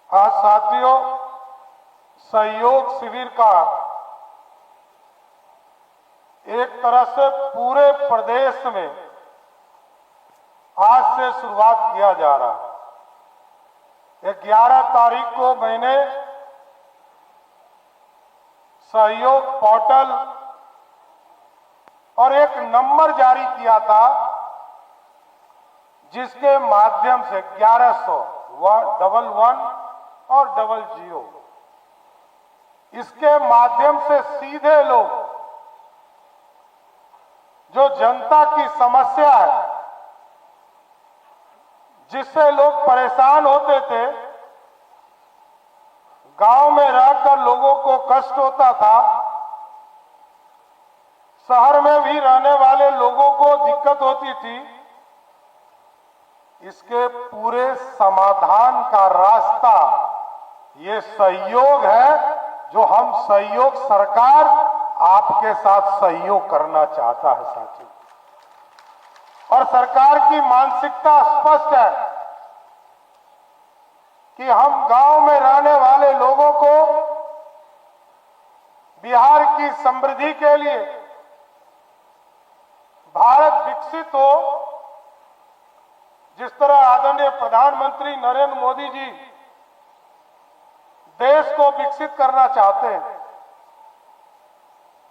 आज साथियों, सहयोग शिविर का एक तरह से पूरे प्रदेश में आज से शुरुआत किया जा रहा है। 11 तारीख को मैंने सहयोग पोर्टल और एक नंबर जारी किया था, जिसके माध्यम से 1100 11 और 00 इसके माध्यम से सीधे लोग जो जनता की समस्या है, जिससे लोग परेशान होते थे, गांव में रहकर लोगों को कष्ट होता था, शहर में भी रहने वाले लोगों को दिक्कत होती थी, इसके पूरे समाधान का रास्ता ये सहयोग है, जो हम सहयोग सरकार आपके साथ सहयोग करना चाहता है साथियों। और सरकार की मानसिकता स्पष्ट है कि हम गांव में रहने वाले लोगों को बिहार की समृद्धि के लिए, भारत विकसित हो, जिस तरह आदरणीय प्रधानमंत्री नरेंद्र मोदी जी देश को विकसित करना चाहते हैं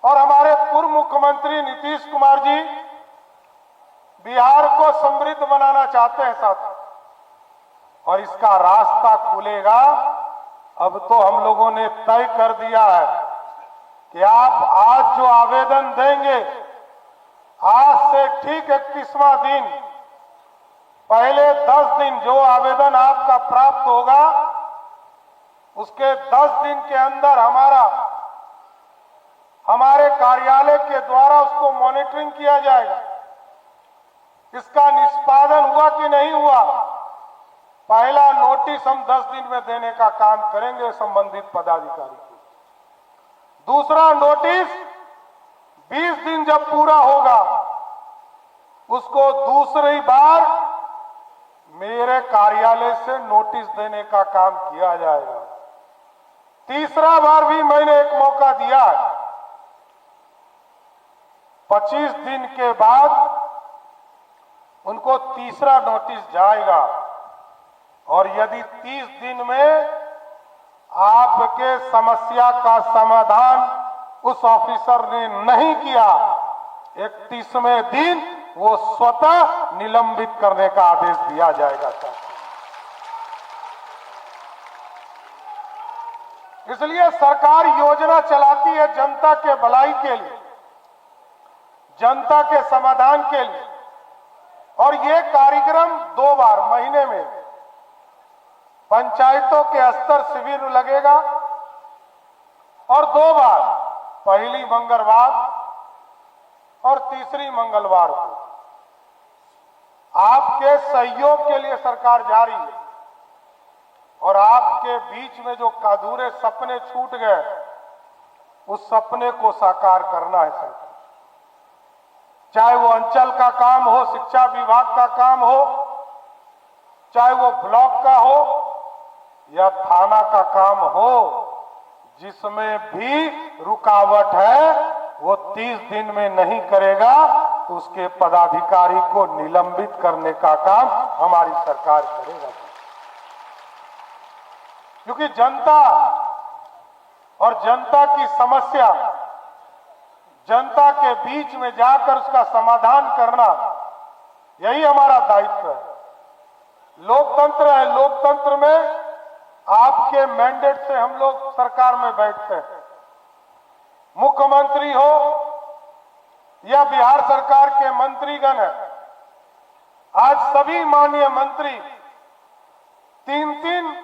और हमारे पूर्व मुख्यमंत्री नीतीश कुमार जी बिहार को समृद्ध बनाना चाहते हैं साथ, और इसका रास्ता खुलेगा। अब तो हम लोगों ने तय कर दिया है कि आप आज जो आवेदन देंगे, आज से ठीक 31वां दिन, पहले 10 दिन जो आवेदन आपका प्राप्त होगा, उसके 10 दिन के अंदर हमारे कार्यालय के द्वारा उसको मॉनिटरिंग किया जाएगा। इसका निष्पादन हुआ कि नहीं हुआ, पहला नोटिस हम 10 दिन में देने का काम करेंगे संबंधित पदाधिकारी को। दूसरा नोटिस 20 दिन जब पूरा होगा, उसको दूसरी बार मेरे कार्यालय से नोटिस देने का काम किया जाएगा। तीसरा बार भी मैंने एक मौका दिया है। 25 दिन के बाद उनको तीसरा नोटिस जाएगा, और यदि 30 दिन में आपके समस्या का समाधान उस ऑफिसर ने नहीं किया, 31वें दिन वो स्वतः निलंबित करने का आदेश दिया जाएगा साथियों। इसलिए सरकार योजना चलाती है जनता के भलाई के लिए, जनता के समाधान के लिए, और ये कार्यक्रम 2 बार महीने में पंचायतों के स्तर शिविर लगेगा, और 2 बार, पहली मंगलवार और तीसरी मंगलवार को आपके सहयोग के लिए सरकार जारी है। और आपके बीच में जो अधूरे सपने छूट गए, उस सपने को साकार करना है सरकार। चाहे वो अंचल का काम हो, शिक्षा विभाग का काम हो, चाहे वो ब्लॉक का हो या थाना का काम हो, जिसमें भी रुकावट है वो 30 दिन में नहीं करेगा तो उसके पदाधिकारी को निलंबित करने का काम हमारी सरकार करेगा। क्योंकि जनता और जनता की समस्या, जनता के बीच में जाकर उसका समाधान करना, यही हमारा दायित्व है। लोकतंत्र है, लोकतंत्र में आपके मैंडेट से हम लोग सरकार में बैठते हैं। मुख्यमंत्री हो या बिहार सरकार के मंत्रीगण है, आज सभी माननीय मंत्री 3-3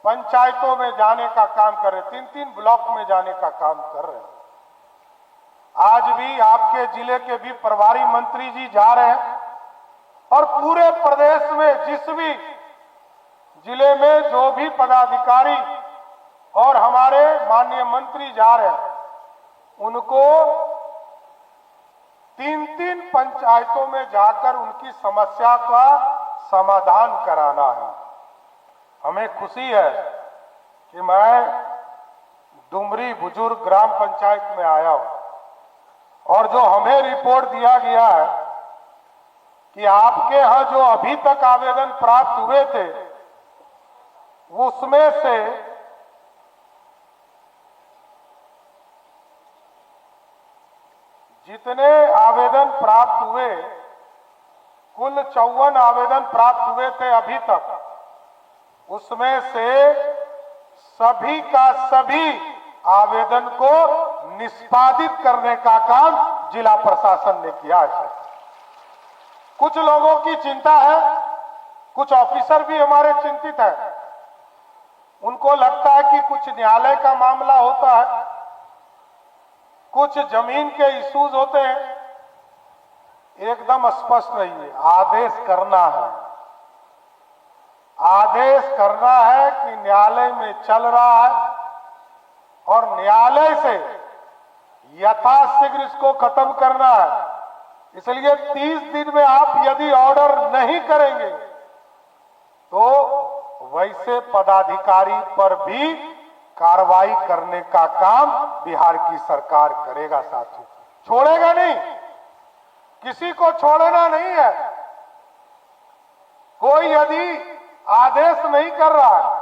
पंचायतों में जाने का काम कर रहे, 3-3 ब्लॉक में जाने का काम कर रहे हैं। आज भी आपके जिले के भी प्रभारी मंत्री जी जा रहे हैं, और पूरे प्रदेश में जिस भी जिले में जो भी पदाधिकारी और हमारे माननीय मंत्री जा रहे हैं, उनको 3-3 पंचायतों में जाकर उनकी समस्या का समाधान कराना है। हमें खुशी है कि मैं डुमरी बुजुर्ग ग्राम पंचायत में आया हूं और जो हमें रिपोर्ट दिया गया है कि आपके यहां जो अभी तक आवेदन प्राप्त हुए थे उसमें से जितने आवेदन प्राप्त हुए, कुल 54 आवेदन प्राप्त हुए थे अभी तक, उसमें से सभी का सभी आवेदन को निष्पादित करने का काम जिला प्रशासन ने किया है। कुछ लोगों की चिंता है, कुछ ऑफिसर भी हमारे चिंतित हैं। उनको लगता है कि कुछ न्यायालय का मामला होता है, कुछ जमीन के इश्यूज होते हैं। एकदम स्पष्ट रहिए, आदेश करना है, आदेश करना है कि न्यायालय में चल रहा है और न्यायालय से यथाशीघ्र इसको खत्म करना है। इसलिए 30 दिन में आप यदि ऑर्डर नहीं करेंगे तो वैसे पदाधिकारी पर भी कार्रवाई करने का काम बिहार की सरकार करेगा। साथियों, छोड़ेगा नहीं, किसी को छोड़ना नहीं है। कोई यदि आदेश नहीं कर रहा है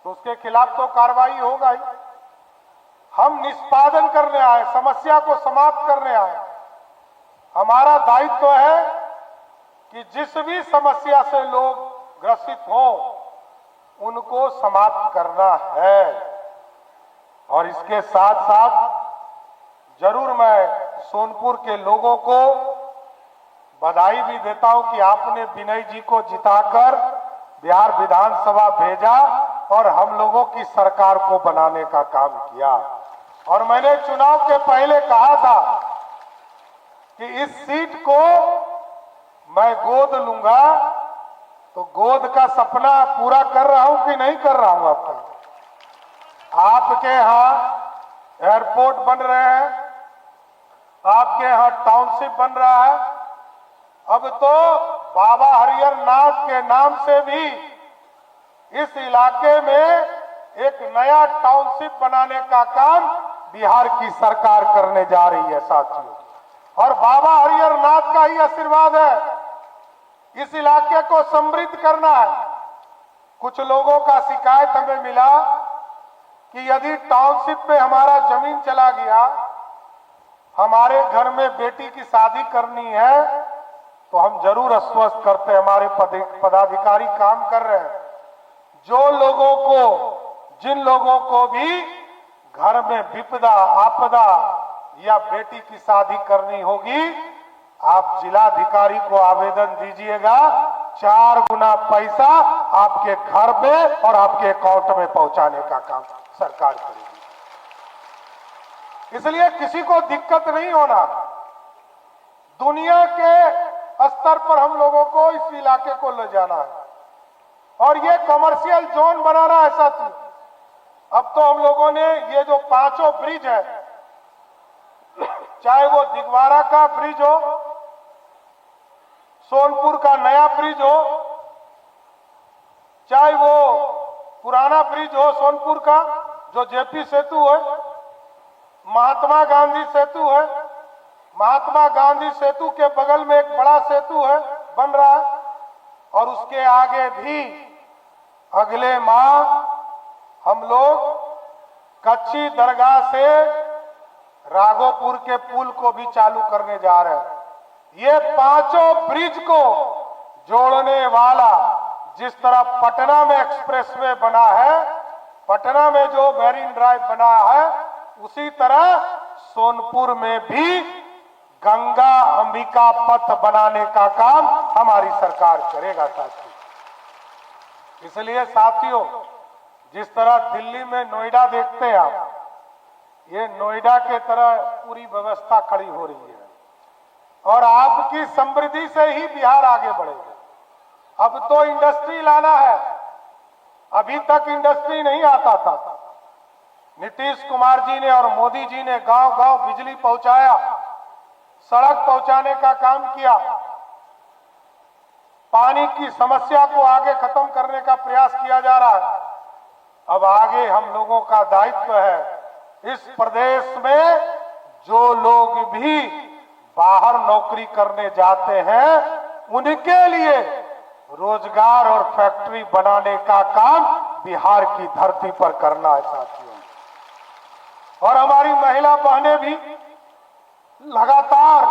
तो उसके खिलाफ तो कार्रवाई होगा ही। हम निष्पादन करने आए, समस्या को समाप्त करने आए। हमारा दायित्व है कि जिस भी समस्या से लोग ग्रसित हो उनको समाप्त करना है। और इसके साथ साथ जरूर मैं सोनपुर के लोगों को बधाई भी देता हूं कि आपने विनय जी को जिताकर बिहार विधानसभा भेजा और हम लोगों की सरकार को बनाने का काम किया। और मैंने चुनाव के पहले कहा था कि इस सीट को मैं गोद लूंगा, तो गोद का सपना पूरा कर रहा हूं कि नहीं कर रहा हूं? आपके यहां एयरपोर्ट बन रहे हैं, आपके यहां टाउनशिप बन रहा है। अब तो बाबा हरिहर नाथ के नाम से भी इस इलाके में एक नया टाउनशिप बनाने का काम बिहार की सरकार करने जा रही है साथियों। और बाबा हरिहर नाथ का ही आशीर्वाद है, इस इलाके को समृद्ध करना है। कुछ लोगों का शिकायत हमें मिला कि यदि टाउनशिप में हमारा जमीन चला गया, हमारे घर में बेटी की शादी करनी है, तो हम जरूर आश्वस्त करते हैं, हमारे पदाधिकारी काम कर रहे हैं। जिन लोगों को भी घर में विपदा आपदा या बेटी की शादी करनी होगी, आप जिलाधिकारी को आवेदन दीजिएगा, 4 गुना पैसा आपके घर में और आपके अकाउंट में पहुंचाने का काम सरकार करेगी। इसलिए किसी को दिक्कत नहीं होना। दुनिया के स्तर पर हम लोगों को इस इलाके को ले जाना है और ये कमर्शियल जोन बनाना है साथियों। अब तो हम लोगों ने ये जो 5 ब्रिज है, चाहे वो दिगवारा का ब्रिज हो, सोनपुर का नया ब्रिज हो, चाहे वो पुराना ब्रिज हो सोनपुर का जो जेपी सेतु है, महात्मा गांधी सेतु है, महात्मा गांधी सेतु के बगल में एक बड़ा सेतु है बन रहा है, और उसके आगे भी अगले माह हम लोग कच्ची दरगाह से राघोपुर के पुल को भी चालू करने जा रहे हैं। ये 5 ब्रिज को जोड़ने वाला, जिस तरह पटना में एक्सप्रेसवे बना है, पटना में जो मैरीन ड्राइव बना है, उसी तरह सोनपुर में भी गंगा अंबिका पथ बनाने का काम हमारी सरकार करेगा साथियों। इसलिए साथियों, जिस तरह दिल्ली में नोएडा देखते हैं आप, ये नोएडा के तरह पूरी व्यवस्था खड़ी हो रही है और आपकी समृद्धि से ही बिहार आगे बढ़ेगा। अब तो इंडस्ट्री लाना है, अभी तक इंडस्ट्री नहीं आता था। नीतीश कुमार जी ने और मोदी जी ने गांव-गांव बिजली पहुंचाया, सड़क पहुंचाने का काम किया, पानी की समस्या को आगे खत्म करने का प्रयास किया जा रहा है। अब आगे हम लोगों का दायित्व है, इस प्रदेश में जो लोग भी बाहर नौकरी करने जाते हैं उनके लिए रोजगार और फैक्ट्री बनाने का काम बिहार की धरती पर करना है साथियों। और हमारी महिला बहनें भी लगातार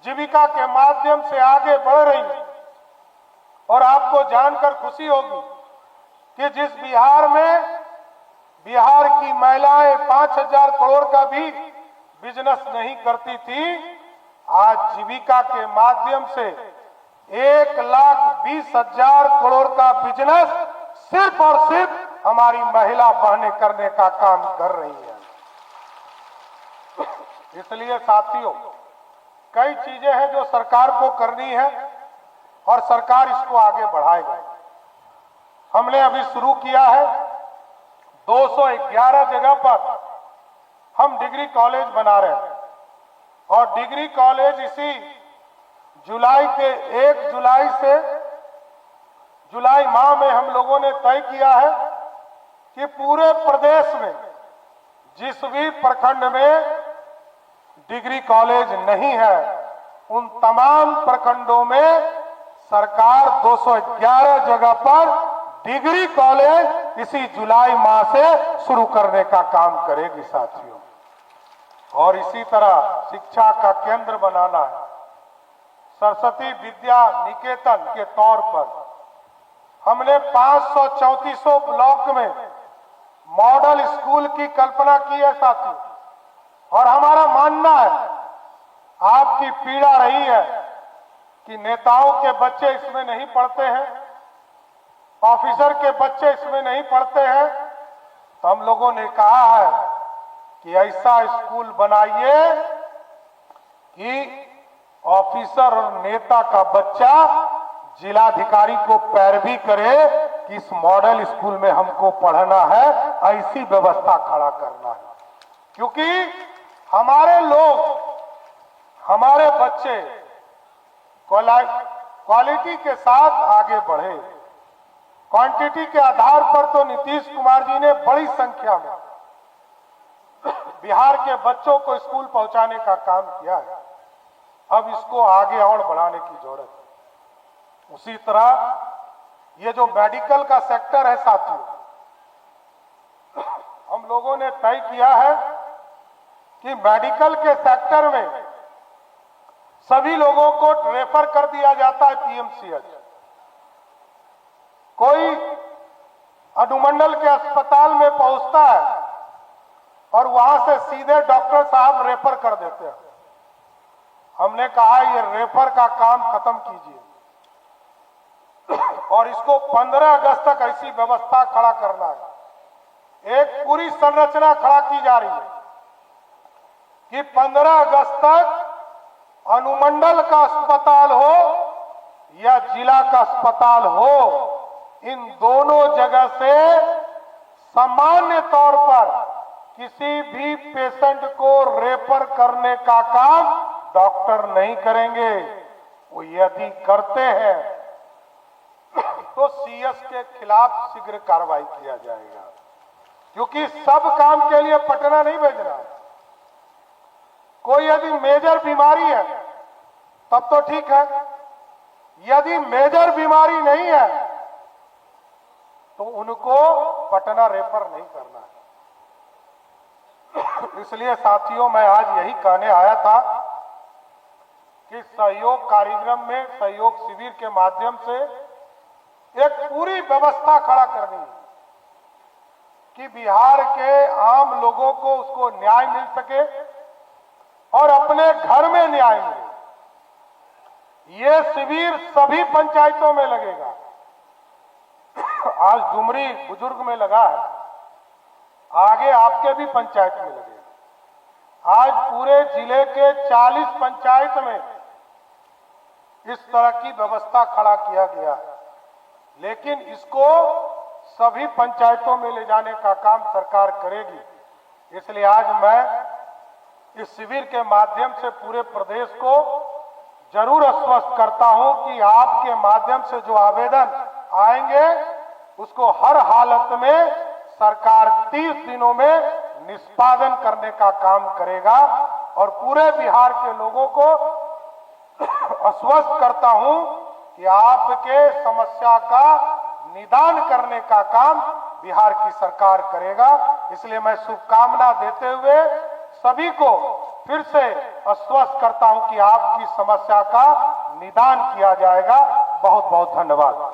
जीविका के माध्यम से आगे बढ़ रही हैं। और आपको जानकर खुशी होगी कि जिस बिहार में बिहार की महिलाएं 5,000 करोड़ का भी बिजनेस नहीं करती थी, आज जीविका के माध्यम से 1,20,000 करोड़ का बिजनेस सिर्फ और सिर्फ हमारी महिला बहनें करने का काम कर रही है। इसलिए साथियों, कई चीजें हैं जो सरकार को करनी है और सरकार इसको आगे बढ़ाएगा। हमने अभी शुरू किया है 211 जगह पर हम डिग्री कॉलेज बना रहे हैं और डिग्री कॉलेज इसी जुलाई के 1 जुलाई से जुलाई माह में हम लोगों ने तय किया है कि पूरे प्रदेश में जिस भी प्रखंड में डिग्री कॉलेज नहीं है उन तमाम प्रखंडों में सरकार 211 जगह पर डिग्री कॉलेज इसी जुलाई माह से शुरू करने का काम करेगी साथियों। और इसी तरह शिक्षा का केंद्र बनाना है। सरस्वती विद्या निकेतन के तौर पर हमने 534 ब्लॉक में मॉडल स्कूल की कल्पना की है साथियों। और हमारा मानना है, आपकी पीड़ा रही है कि नेताओं के बच्चे इसमें नहीं पढ़ते हैं, ऑफिसर के बच्चे इसमें नहीं पढ़ते हैं, तो हम लोगों ने कहा है कि ऐसा स्कूल बनाइए कि ऑफिसर और नेता का बच्चा जिलाधिकारी को पैरवी करे कि इस मॉडल स्कूल में हमको पढ़ना है, ऐसी व्यवस्था खड़ा करना है। क्योंकि हमारे लोग, हमारे बच्चे क्वालिटी के साथ आगे बढ़े। क्वांटिटी के आधार पर तो नीतीश कुमार जी ने बड़ी संख्या में बिहार के बच्चों को स्कूल पहुंचाने का काम किया है। अब इसको आगे और बढ़ाने की जरूरत है। उसी तरह ये जो मेडिकल का सेक्टर है साथियों, हम लोगों ने तय किया है कि मेडिकल के सेक्टर में सभी लोगों को रेफर कर दिया जाता है पीएमसीएच। कोई अनुमंडल के अस्पताल में पहुंचता है और वहां से सीधे डॉक्टर साहब रेफर कर देते हैं। हमने कहा ये रेफर का काम खत्म कीजिए और इसको 15 अगस्त तक ऐसी व्यवस्था खड़ा करना है। एक पूरी संरचना खड़ा की जा रही है कि 15 अगस्त तक अनुमंडल का अस्पताल हो या जिला का अस्पताल हो, इन दोनों जगह से सामान्य तौर पर किसी भी पेशेंट को रेफर करने का काम डॉक्टर नहीं करेंगे। वो यदि करते हैं तो सीएस के खिलाफ शीघ्र कार्रवाई किया जाएगा। क्योंकि सब काम के लिए पटना नहीं भेजना है। कोई यदि मेजर बीमारी है तब तो ठीक है, यदि मेजर बीमारी नहीं है तो उनको पटना रेफर नहीं करना है। इसलिए साथियों, मैं आज यही कहने आया था कि सहयोग कार्यक्रम में, सहयोग शिविर के माध्यम से एक पूरी व्यवस्था खड़ा करनी है कि बिहार के आम लोगों को उसको न्याय मिल सके और अपने घर में न्याय मिले। ये शिविर सभी पंचायतों में लगेगा। आज डुमरी बुजुर्ग में लगा है, आगे आपके भी पंचायत में लगेगा। आज पूरे जिले के 40 पंचायत में इस तरह की व्यवस्था खड़ा किया गया है। लेकिन इसको सभी पंचायतों में ले जाने का काम सरकार करेगी। इसलिए आज मैं इस शिविर के माध्यम से पूरे प्रदेश को जरूर आश्वस्त करता हूं कि आपके माध्यम से जो आवेदन आएंगे उसको हर हालत में सरकार 30 दिनों में निष्पादन करने का काम करेगा और पूरे बिहार के लोगों को आश्वस्त करता हूं कि आपके समस्या का निदान करने का काम बिहार की सरकार करेगा। इसलिए मैं शुभकामना देते हुए सभी को फिर से आश्वस्त करता हूं कि आपकी समस्या का निदान किया जाएगा। बहुत बहुत धन्यवाद।